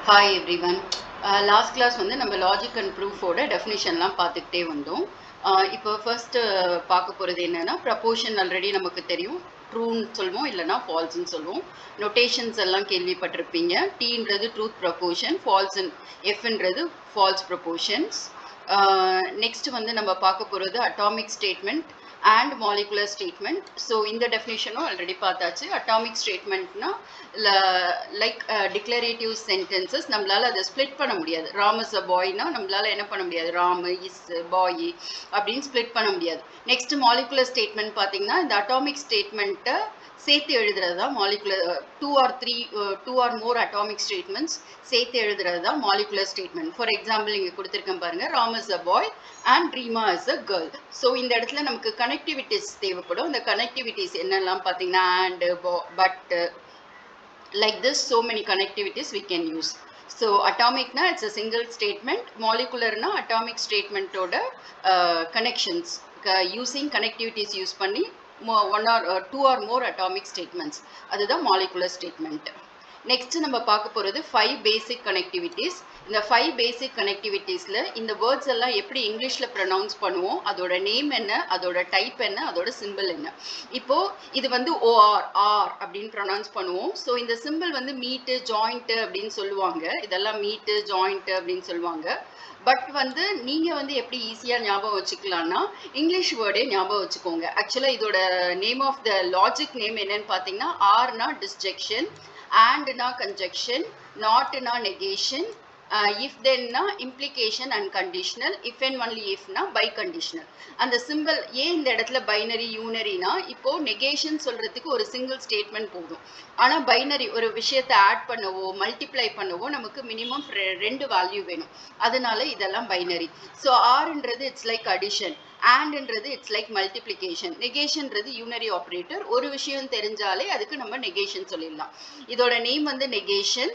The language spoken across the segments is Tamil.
Hi everyone. Last class வந்து நம்ம logic and proof ஓட definitionலாம் பார்த்துக்கிட்டே வந்தோம். இப்போ first பார்க்க போகிறது என்னன்னா proportion already நமக்கு தெரியும். ட்ரூன்னு சொல்லுவோம் இல்லைனா ஃபால்ஸ்ன்னு சொல்லுவோம். நொட்டேஷன்ஸ் எல்லாம் கேள்விப்பட்டிருப்பீங்க. டீன்றது ட்ரூத் ப்ரொபோர்ஷன், எஃப்ன்றது ஃபால்ஸ் ப்ரொபோர்ஷன்ஸ். நெக்ஸ்ட் வந்து நம்ம பார்க்க போகிறது atomic statement and molecular statement. So in the definition already பார்த்தாச்சு. Atomic statementனா like declarative sentences நம்மளால அதை ஸ்ப்ளிட் பண்ண முடியாது. ராம் இஸ் அ பாய்னா நம்மளால என்ன பண்ண முடியாது, ராம் இஸ் பாய் அப்படின்னு ஸ்ப்ளிட் பண்ண முடியாது. நெக்ஸ்ட் மாலிகுலர் ஸ்டேட்மெண்ட் பார்த்தீங்கன்னா இந்த அட்டாமிக் ஸ்டேட்மெண்ட்டை சேர்த்து எழுதுறது தான் மாலிகுலர். டூ ஆர் மோர் அட்டாமிக் ஸ்டேட்மெண்ட்ஸ் சேர்த்து எழுதுறது தான் மாலிகுலர் ஸ்டேட்மெண்ட். ஃபார் எக்ஸாம்பிள் இங்கே கொடுத்துருக்கேன் பாருங்க, Ram is a bye and Reema is a girl. So இந்த இடத்துல நமக்கு கனெக்டிவிட்டிஸ் தேவைப்படும். இந்த கனெக்டிவிட்டிஸ் என்னெல்லாம் பார்த்தீங்கன்னா and, but, like this so many connectivities we can use. So atomic na it's a single statement, molecular na atomic statement oda connections using connectivities use panni one or two or more atomic statements, adudha molecular statement. Next நம்ம பார்க்க போகிறது 5 பேசிக் கனெக்டிவிட்டிஸ். இந்த 5 பேசிக் கனெக்டிவிட்டிஸில் இந்த வேர்ட்ஸ் எல்லாம் எப்படி இங்கிலீஷில் ப்ரொனவுன்ஸ் பண்ணுவோம், அதோட நேம் என்ன, அதோட டைப் என்ன, அதோட சிம்பிள் என்ன. இப்போது இது வந்து ஓஆர் ஆர் அப்படின்னு ப்ரொனவுன்ஸ் பண்ணுவோம். ஸோ இந்த சிம்பிள் வந்து மீட்டு ஜாயிண்ட்டு அப்படின்னு சொல்லுவாங்க. இதெல்லாம் மீட்டு ஜாயிண்ட்டு அப்படின்னு சொல்லுவாங்க. பட் வந்து நீங்கள் வந்து எப்படி ஈஸியாக ஞாபகம் வச்சுக்கலான்னா இங்கிலீஷ் வேர்டே ஞாபகம் வச்சுக்கோங்க. ஆக்சுவலாக இதோட name of the logic name என்னன்னு பார்த்தீங்கன்னா ஆர்னா டிஸ்ஜெக்ஷன், and na conjunction, not na negation, if then na implication and conditional, if and only if na biconditional. And the symbol ஏன் இந்த இடத்துல பைனரி யூனரினா, இப்போ நெகேஷன் சொல்றதுக்கு ஒரு சிங்கிள் ஸ்டேட்மெண்ட் போதும். ஆனால் பைனரி ஒரு விஷயத்தை ஆட் பண்ணவோ மல்டிப்ளை பண்ணவோ நமக்கு மினிமம் 2 வேல்யூ வேணும். அதனால இதெல்லாம் பைனரி. ஸோ ஆர்ன்றது இட்ஸ் லைக் அடிஷன், ஆண்ட்ன்றது இட்ஸ் லைக் மல்டிப்ளிகேஷன், நெகேஷன்றது யூனரி ஆப்ரேட்டர். ஒரு விஷயம் தெரிஞ்சாலே அதுக்கு நம்ம நெகேஷன் சொல்லிடலாம். இதோட நேம் வந்து நெகேஷன்.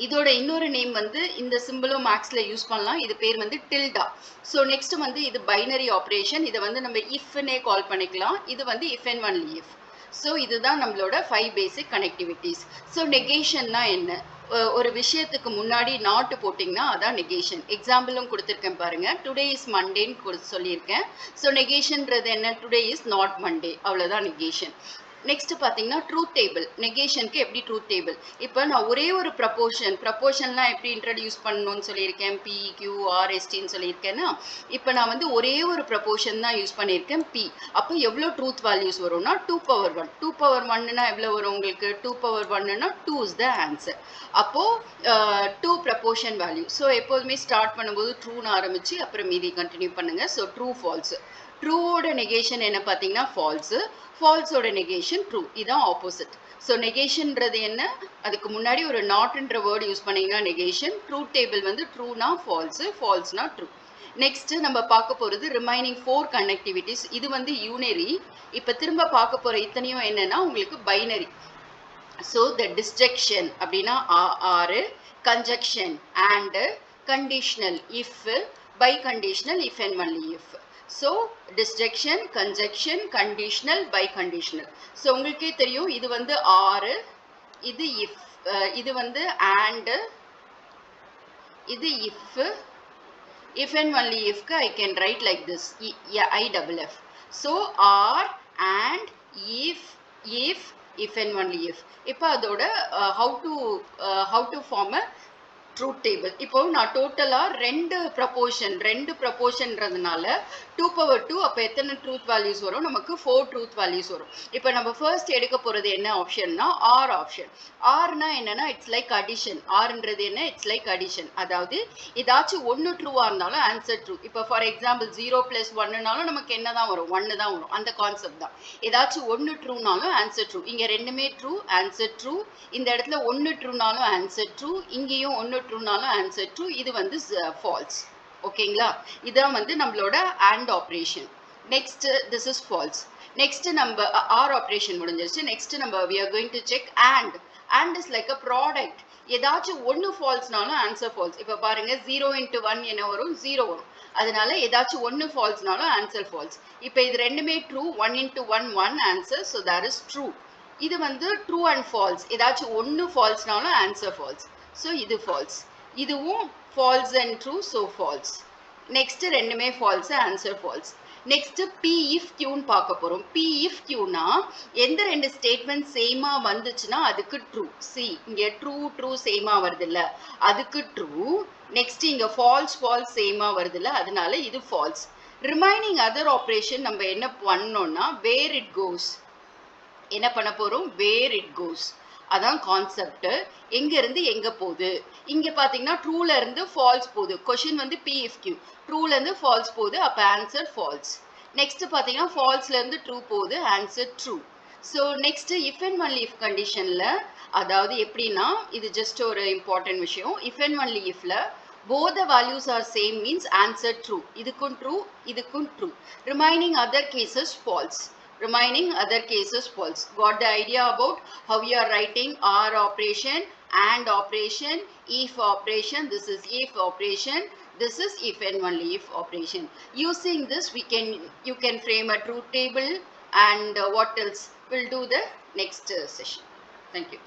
இதோட இன்னொரு நேம் வந்து இந்த சிம்பிளும் மேக்ஸில் யூஸ் பண்ணலாம். இது பேர் வந்து டில்டா. ஸோ நெக்ஸ்ட் வந்து இது பைனரி ஆப்ரேஷன். இதை வந்து நம்ம இஃப்னே கால் பண்ணிக்கலாம். இது வந்து if and only if. So இதுதான் நம்மளோட 5 பேசிக் கனெக்டிவிட்டிஸ். ஸோ நெகேஷன்னா என்ன, ஒரு விஷயத்துக்கு முன்னாடி நாட்டு போட்டிங்கன்னா அதான் நெகேஷன். எக்ஸாம்பிளும் கொடுத்துருக்கேன் பாருங்க, டுடே இஸ் மண்டேன்னு சொல்லியிருக்கேன். ஸோ நெகேஷன்றது என்ன, டுடே இஸ் நாட் மண்டே, அவ்வளோதான் நெகேஷன். நெக்ஸ்ட் பார்த்தீங்கன்னா ட்ரூத் டேபிள். நெகேஷனுக்கு எப்படி ட்ரூத் டேபிள், இப்போ நான் ஒரே ஒரு ப்ரப்போர்ஷன்லாம் எப்படி இன்ட்ரடியூஸ் பண்ணணும்னு சொல்லியிருக்கேன், பி கியூ ஆர் எஸ்டின்னு சொல்லியிருக்கேன்னா, இப்போ நான் வந்து ஒரே ஒரு ப்ரப்போர்ஷன் தான் யூஸ் பண்ணியிருக்கேன் பி. அப்போ எவ்வளோ ட்ரூத் வேல்யூஸ் வரும்னா 2^1. 2^1ன்னா எவ்வளோ வரும் உங்களுக்கு, 2^1ன்னா 2 இஸ் த ஆன்சர். அப்போது 2 ப்ரப்போர்ஷன் வேல்யூ. ஸோ எப்போதுமே ஸ்டார்ட் பண்ணும்போது ட்ரூன்னு ஆரம்பித்து அப்புறம் மீதி கண்டினியூ பண்ணுங்கள். So true false. ட்ரூவோட நெகேஷன் என்ன பார்த்தீங்கன்னா ஃபால்ஸு, ஃபால்ஸோட நெகேஷன் ட்ரூ. இதான் ஆப்போசிட். ஸோ நெகேஷன்றது என்ன, அதுக்கு முன்னாடி ஒரு நாட்ன்ற வேர்டு யூஸ் பண்ணிங்கன்னா நெகேஷன். ட்ரூத் டேபிள் வந்து ட்ரூனா ஃபால்ஸு, ஃபால்ஸ்னா ட்ரூ. நெக்ஸ்ட் நம்ம பார்க்க போகிறது ரிமைனிங் 4 கனெக்டிவிட்டிஸ். இது வந்து யூனரி. இப்போ திரும்ப பார்க்க போகிற இத்தனையும் என்னன்னா உங்களுக்கு பைனரி. ஸோ த டிஸ்ஜெக்ஷன் அப்படின்னா or, conjunction and, conditional if, bi conditional if and only if. So disjunction, conjunction, conditional, bi conditional. So உங்களுக்கே தெரியும் இது வந்து ஆறு, இது இஃப், இது வந்து அண்ட், இது if and only ifக்கு I can write like this, IFF. So R and if and only if. இப்போ அதோட how to form a truth table. இப்போ நான் டோட்டலாக ரெண்டு ப்ரப்போர்ஷன்றதுனால 2^2. அப்போ எத்தனை ட்ரூத் வேல்யூஸ் வரும் நமக்கு, 4 ட்ரூத் வேல்யூஸ் வரும். இப்போ நம்ம ஃபர்ஸ்ட் எடுக்க போகிறது என்ன ஆப்ஷன்னா ஆர் ஆப்ஷன். ஆர்னா என்னன்னா இட்ஸ் லைக் அடிஷன். ஆர்ன்றது என்ன, இட்ஸ் லைக் அடிஷன். அதாவது ஏதாச்சும் ஒன்று ட்ரூவாக இருந்தாலும் ஆன்சர் ட்ரூ. இப்போ ஃபார் எக்ஸாம்பிள் 0 + 1னாலும் நமக்கு என்ன தான் வரும், 1 தான் வரும். அந்த கான்செப்ட் தான். ஏதாச்சும் ஒன்று ட்ரூனாலும் ஆன்சர் ட்ரூ. இங்கே ரெண்டுமே ட்ரூ, ஆன்சர் ட்ரூ. இந்த இடத்துல ஒன்று ட்ரூனாலும் ஆன்சர் ட்ரூ, இங்கேயும் ஒன்று ட்ரூனாலும் ஆன்சர் ட்ரூ. இது வந்து ஃபால்ஸ். ஓகேங்களா, இதான் வந்து நம்மளோட and operation. Next this is false. Next நம்ம ஆர் ஆப்ரேஷன் முடிஞ்சிருச்சு. நெக்ஸ்ட் நம்ம we are going to check and. and is like a product. ஏதாச்சும் ஒன்று ஃபால்ஸ்னாலும் ஆன்சர் ஃபால்ஸ். இப்போ பாருங்க 0 × 1 என்ன வரும், 0 வரும். அதனால ஏதாச்சும் ஒன்று ஃபால்ஸ்னாலும் ஆன்சர் ஃபால்ஸ். இப்போ இது ரெண்டுமே true. 1 × 1 1 answer. So that is true. இது வந்து ட்ரூ அண்ட் ஃபால்ஸ். ஏதாச்சும் ஒன்று ஃபால்ஸ்னாலும் ஆன்சர் ஃபால்ஸ். ஸோ இது ஃபால்ஸ். இதுவும் false and true, so false. Next ரெண்டுமே false, answer false. Next P if கியூன்னு பார்க்க போறோம். பி இஃப் கியூனா எந்த ரெண்டு ஸ்டேட்மெண்ட் சேமா வந்துச்சுன்னா அதுக்கு ட்ரூ. சி இங்க ட்ரூ ட்ரூ சேமா வருது இல்ல, அதுக்கு ட்ரூ. நெக்ஸ்ட் இங்க ஃபால்ஸ் ஃபால்ஸ் சேமா வருது இல்ல, அதனால இது ஃபால்ஸ். ரிமைனிங் அதர் ஆப்ரேஷன் நம்ம என்ன பண்ணோம்னா வேர் இட் கோஸ். என்ன பண்ண போறோம்? வேர் இட் கோஸ். அதான் கான்செப்ட். எங்க இருந்து எங்க போகுது. இங்க பாத்தீங்கன்னா ட்ரூல இருந்து ஃபால்ஸ் போகுது. கொஸ்டின் வந்து பி இஃப் கியூ. ட்ரூல இருந்து ஃபால்ஸ் போகுது, அப்ப ஆன்சர் ஃபால்ஸ். நெக்ஸ்ட் பாத்தீங்கன்னா ஃபால்ஸ்ல இருந்து ட்ரூ போகுது, answer true. So next if and only if கண்டிஷன்ல, அதாவது எப்படின்னா இது ஜஸ்ட் ஒரு இம்பார்ட்டன்ட் விஷயம். இஃப் அண்ட் ஒன்லி இஃப்ல both the values are same means answer true. இதுக்கும் true, இதுக்கும் true. Remaining other cases false. Remaining other cases false. Got the idea about how you are writing OR operation, AND operation, if operation. This is if operation. This is if and only if operation. Using this, you can frame a truth table, and what else? We'll do the next session. Thank you.